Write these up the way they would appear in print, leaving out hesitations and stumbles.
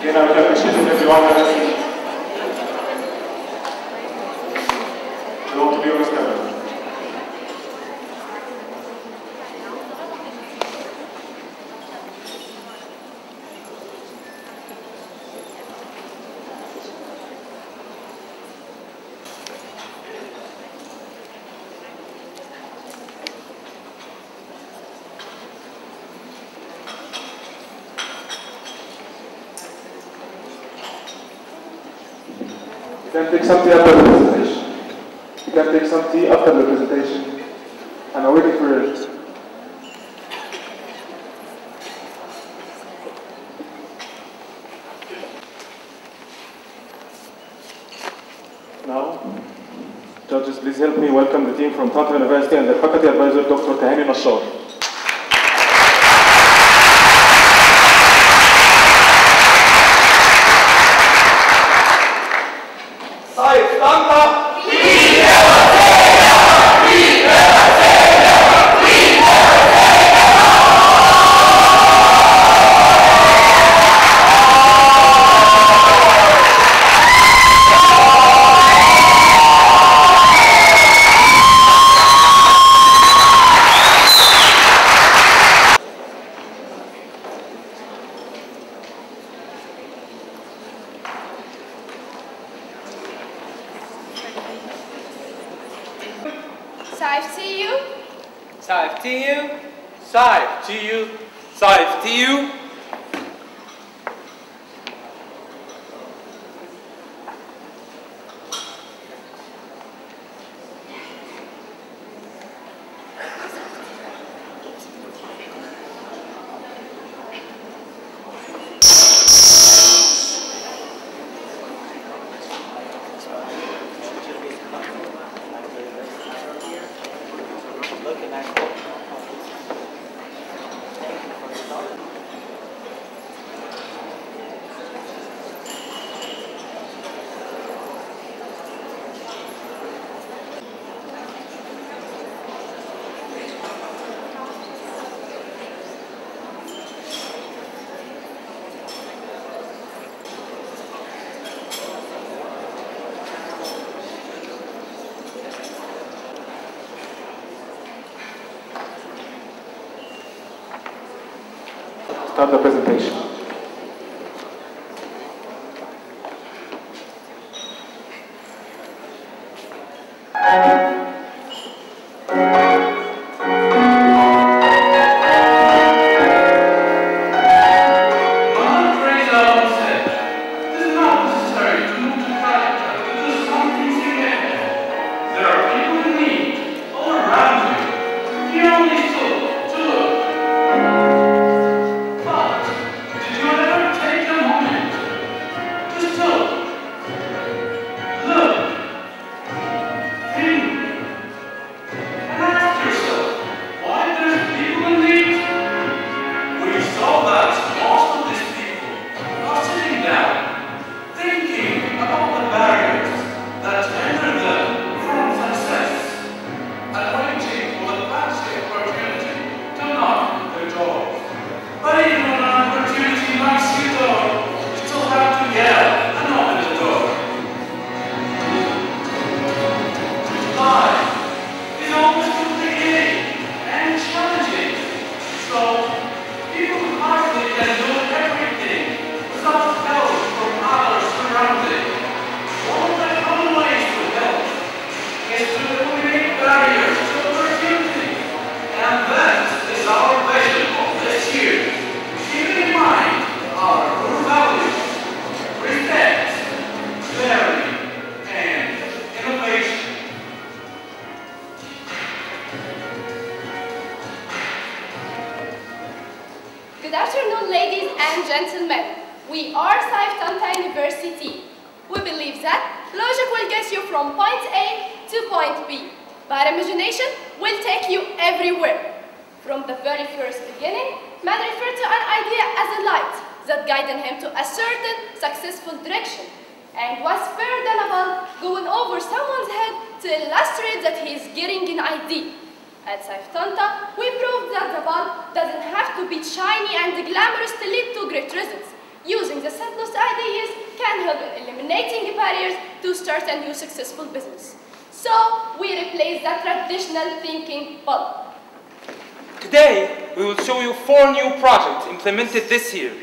Again, I would appreciate if everyone has you want to be on this camera. You can take some tea after the presentation. You can take some tea after the presentation. And I'm waiting for it. Now, judges, please help me welcome the team from Tanta University and their faculty advisor, Dr. Kahani Nashar. SIFE Tanta! SIFE to you. SIFE to you. SIFE to you. SIFE to you. Start the presentation. Good afternoon, ladies and gentlemen. We are SIFE Tanta University. We believe that logic will get you from point A to point B, but imagination will take you everywhere. From the very first beginning, man referred to an idea as a light that guided him to a certain successful direction, and was fair than a bulb going over someone's head to illustrate that he is getting an idea. At SIFE Tanta, we proved that the bulb doesn't have to be shiny and glamorous to lead to great results, using the simplest ideas can help in eliminating barriers to start a new successful business. So, we replace the traditional thinking bulb. Today, we will show you 4 new projects implemented this year,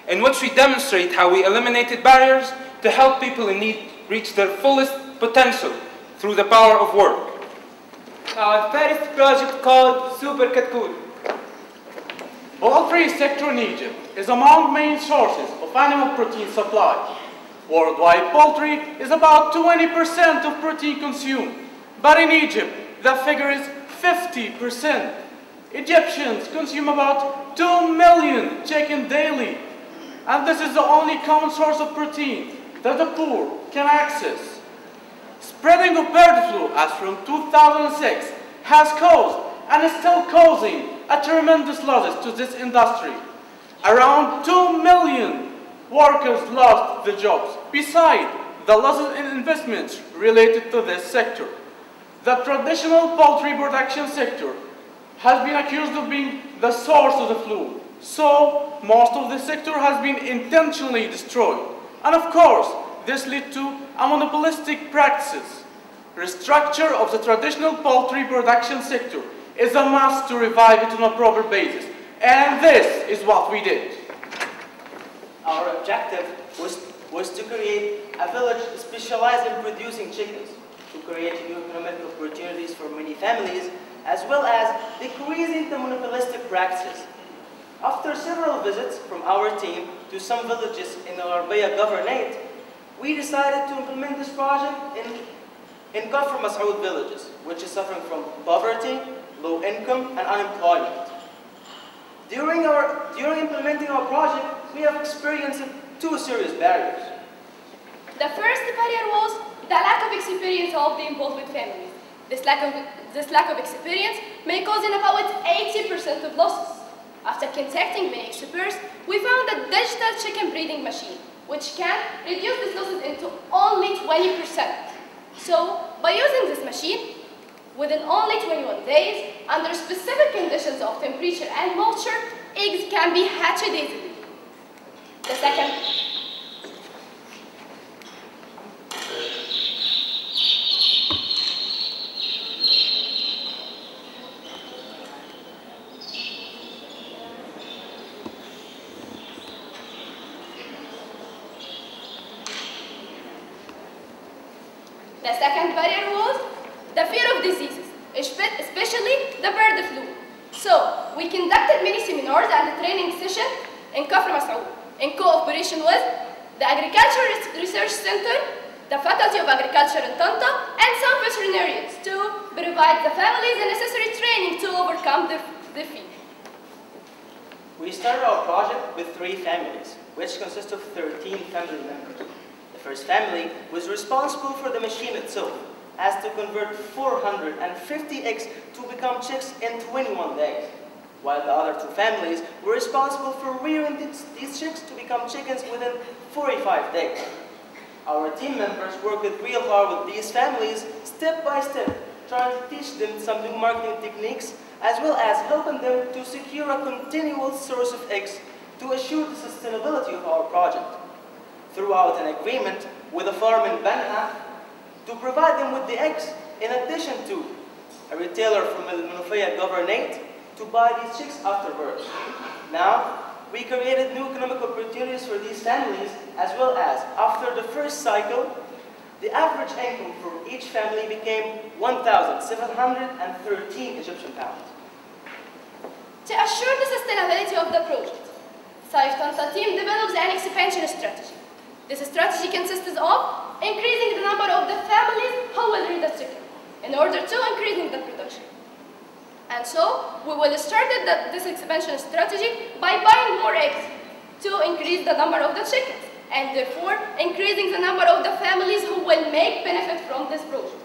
in which we demonstrate how we eliminated barriers to help people in need reach their fullest potential through the power of work. Our first project called Super Katkul. Poultry sector in Egypt is among main sources of animal protein supply. Worldwide, poultry is about 20% of protein consumed, but in Egypt, the figure is 50%. Egyptians consume about 2 million chicken daily, and this is the only common source of protein that the poor can access. Spreading of bird flu, as from 2006, has caused and is still causing a tremendous losses to this industry. Around 2 million workers lost their jobs, beside the losses in investments related to this sector. The traditional poultry production sector has been accused of being the source of the flu, so most of the sector has been intentionally destroyed. And of course, this led to a monopolistic practices. Restructure of the traditional poultry production sector is a must to revive it on a proper basis, and this is what we did. Our objective was to create a village specialized in producing chickens, to create new economic opportunities for many families, as well as decreasing the monopolistic practices. After several visits from our team to some villages in the Arabia Governorate, we decided to implement this project in Kafr Masoud villages, which is suffering from poverty, low income, and unemployment. During implementing our project, we have experienced 2 serious barriers. The first barrier was the lack of experience of the involved with families. This lack of experience may cause in about 80% of losses. After contacting many experts, we found a digital chicken breeding machine, which can reduce these losses into only 20%. So, by using this machine, within only 21 days, under specific conditions of temperature and moisture, eggs can be hatched easily. The second barrier was the fear of diseases, especially the bird flu. So, we conducted many seminars and training sessions in Kafr Masoud in cooperation with the Agriculture Research Center, the Faculty of Agriculture in Tanta, and some veterinarians to provide the families the necessary training to overcome the fear. We started our project with 3 families, which consist of 13 family members. The first family was responsible for the machine itself, as to convert 450 eggs to become chicks in 21 days, while the other 2 families were responsible for rearing these chicks to become chickens within 45 days. Our team members worked real hard with these families, step by step, trying to teach them some new marketing techniques, as well as helping them to secure a continual source of eggs to assure the sustainability of our project. Throughout an agreement with a farm in Banha to provide them with the eggs, in addition to a retailer from the Manufaya Governorate to buy these chicks after birth. Now, we created new economic opportunities for these families, as well as, after the first cycle, the average income for each family became 1,713 Egyptian pounds. To assure the sustainability of the project, SIFE Tanta team develops an expansion strategy. This strategy consists of increasing the number of the families who will rear the chicken in order to increasing the production. And so, we will start this expansion strategy by buying more eggs to increase the number of the chickens, and therefore increasing the number of the families who will make benefit from this project.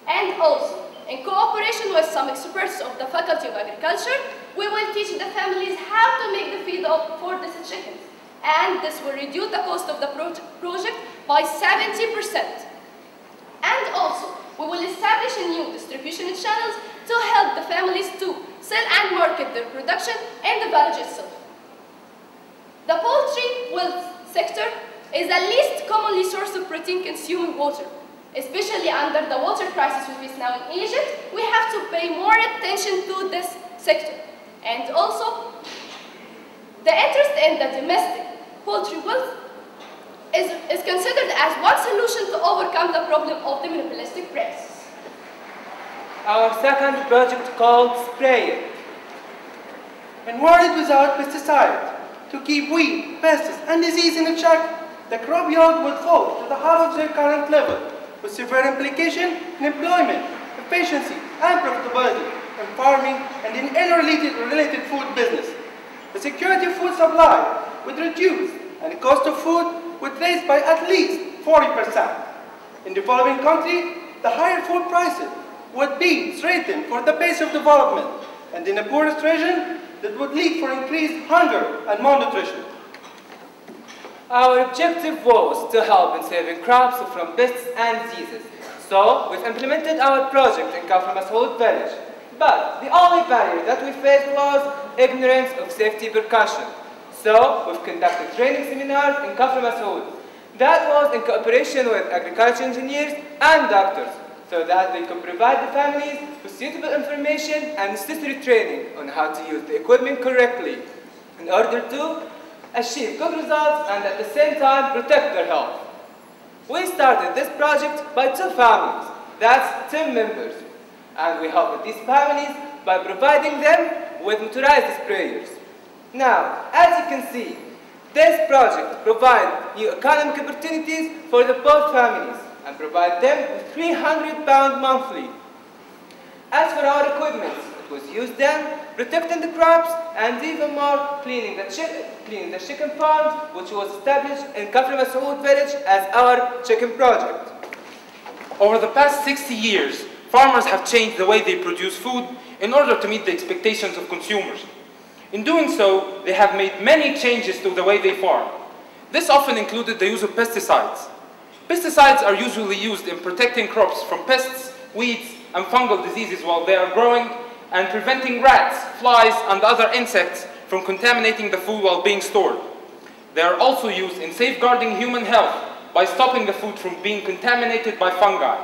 And also, in cooperation with some experts of the Faculty of Agriculture, we will teach the families how to make the feed for these chickens. And this will reduce the cost of the project by 70%. And also, we will establish new distribution channels to help the families to sell and market their production in the village itself. The poultry sector is the least commonly source of protein consuming water. Especially under the water crisis we face now in Egypt, we have to pay more attention to this sector. And also, the interest in the domestic poultry wealth is considered as one solution to overcome the problem of the monopolistic prices. Our second project called Sprayer. When worded without pesticide, to keep weed, pests, and disease in check, the crop yield would fall to the half of their current level, with severe implication in employment, efficiency, and profitability in farming and in any related food business. The security of food supply would reduce, and the cost of food would rise by at least 40%. In developing countries, the higher food prices would be threatened for the pace of development, and in the poorest region, that would lead for increased hunger and malnutrition. Our objective was to help in saving crops from pests and diseases. So, we've implemented our project in Kafr Masoud village. But the only barrier that we faced was ignorance of safety precaution. So, we've conducted training seminars in Kafr Masoud. That was in cooperation with agriculture engineers and doctors, so that they could provide the families with suitable information and necessary training on how to use the equipment correctly in order to achieve good results and at the same time protect their health. We started this project by 2 families, that's 10 members, and we helped these families by providing them with motorized sprayers. Now, as you can see, this project provides new economic opportunities for the both families and provide them with £300 monthly. As for our equipment, it was used then protecting the crops and even more cleaning the chicken farms, which was established in Kafr Masoud village as our chicken project. Over the past 60 years, farmers have changed the way they produce food in order to meet the expectations of consumers. In doing so, they have made many changes to the way they farm. This often included the use of pesticides. Pesticides are usually used in protecting crops from pests, weeds, and fungal diseases while they are growing, and preventing rats, flies, and other insects from contaminating the food while being stored. They are also used in safeguarding human health by stopping the food from being contaminated by fungi.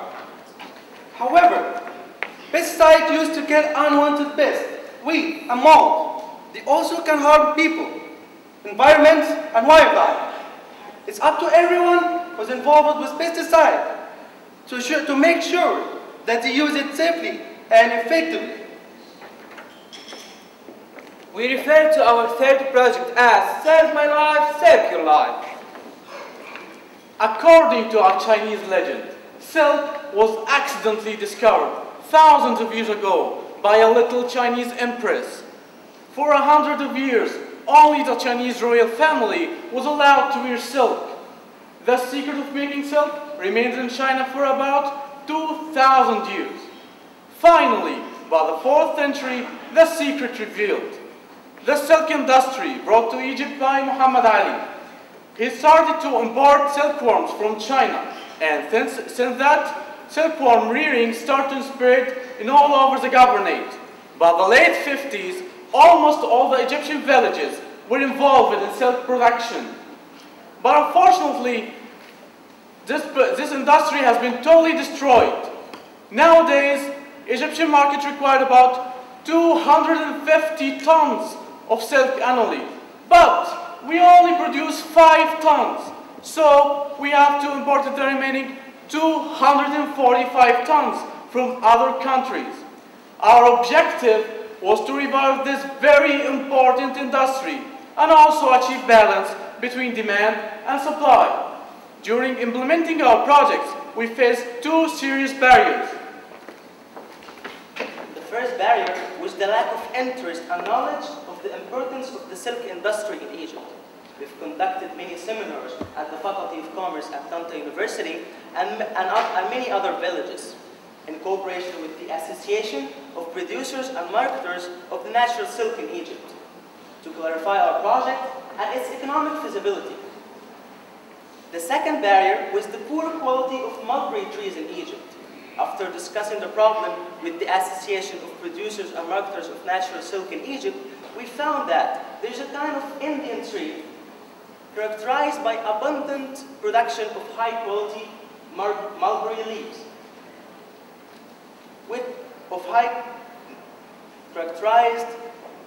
However, pesticides used to kill unwanted pests, weed, and mold. They also can harm people, environment, and wildlife. It's up to everyone who's involved with pesticides to make sure that they use it safely and effectively. We refer to our third project as Save My Life, Save Your Life. According to a Chinese legend, silk was accidentally discovered thousands of years ago by a little Chinese empress. For 100 years, only the Chinese royal family was allowed to wear silk. The secret of making silk remained in China for about 2,000 years. Finally, by the 4th century, the secret revealed. The silk industry brought to Egypt by Muhammad Ali. He started to import silkworms from China, and since that, silkworm rearing started to spread in all over the governorate. By the late 50s, almost all the Egyptian villages were involved in silk production. But unfortunately, this industry has been totally destroyed. Nowadays, Egyptian market required about 250 tons of silk annually, but we only produce 5 tons, so we have to import the remaining 245 tons from other countries. Our objective was to revive this very important industry and also achieve balance between demand and supply. During implementing our projects, we faced 2 serious barriers. The first barrier was the lack of interest and knowledge of the importance of the silk industry in Egypt. We've conducted many seminars at the Faculty of Commerce at Tanta University and many other villages, in cooperation with the Association of Producers and Marketers of the Natural Silk in Egypt, to clarify our project and its economic feasibility. The second barrier was the poor quality of mulberry trees in Egypt. After discussing the problem with the Association of Producers and Marketers of Natural Silk in Egypt, we found that there's a kind of Indian tree characterized by abundant production of high-quality mulberry leaves. Characterized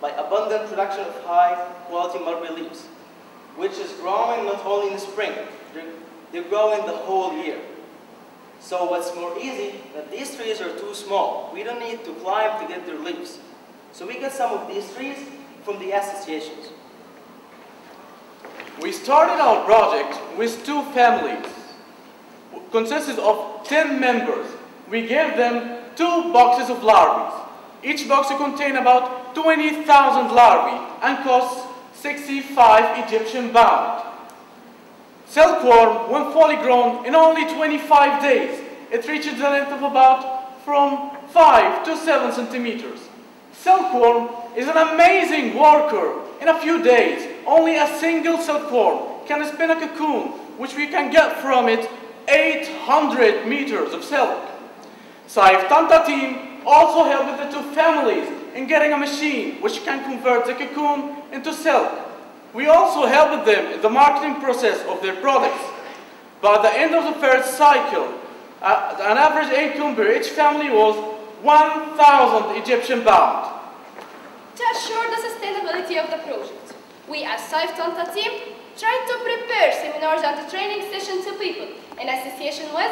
by abundant production of high-quality mulberry leaves, which is growing not only in the spring, they're growing the whole year. So what's more easy, that these trees are too small. We don't need to climb to get their leaves. So we get some of these trees from the associations. We started our project with 2 families, consisted of 10 members. We gave them 2 boxes of larvae. Each box contained about 20,000 larvae and costs 65 Egyptian pounds. Silkworm, when fully grown, in only 25 days, it reaches the length of about from 5 to 7 centimeters. Silkworm is an amazing worker. In a few days, only a single silkworm can spin a cocoon, which we can get from it 800 meters of silk. SIFE Tanta team also helped the 2 families in getting a machine which can convert the cocoon into silk. We also helped them in the marketing process of their products. By the end of the first cycle, an average income per each family was 1,000 Egyptian pounds. To assure the sustainability of the project, we as SIFE Tanta team tried to prepare seminars and training sessions to people in association with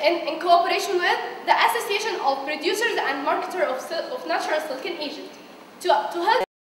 in cooperation with the Association of Producers and Marketers of Natural Silk in Egypt to help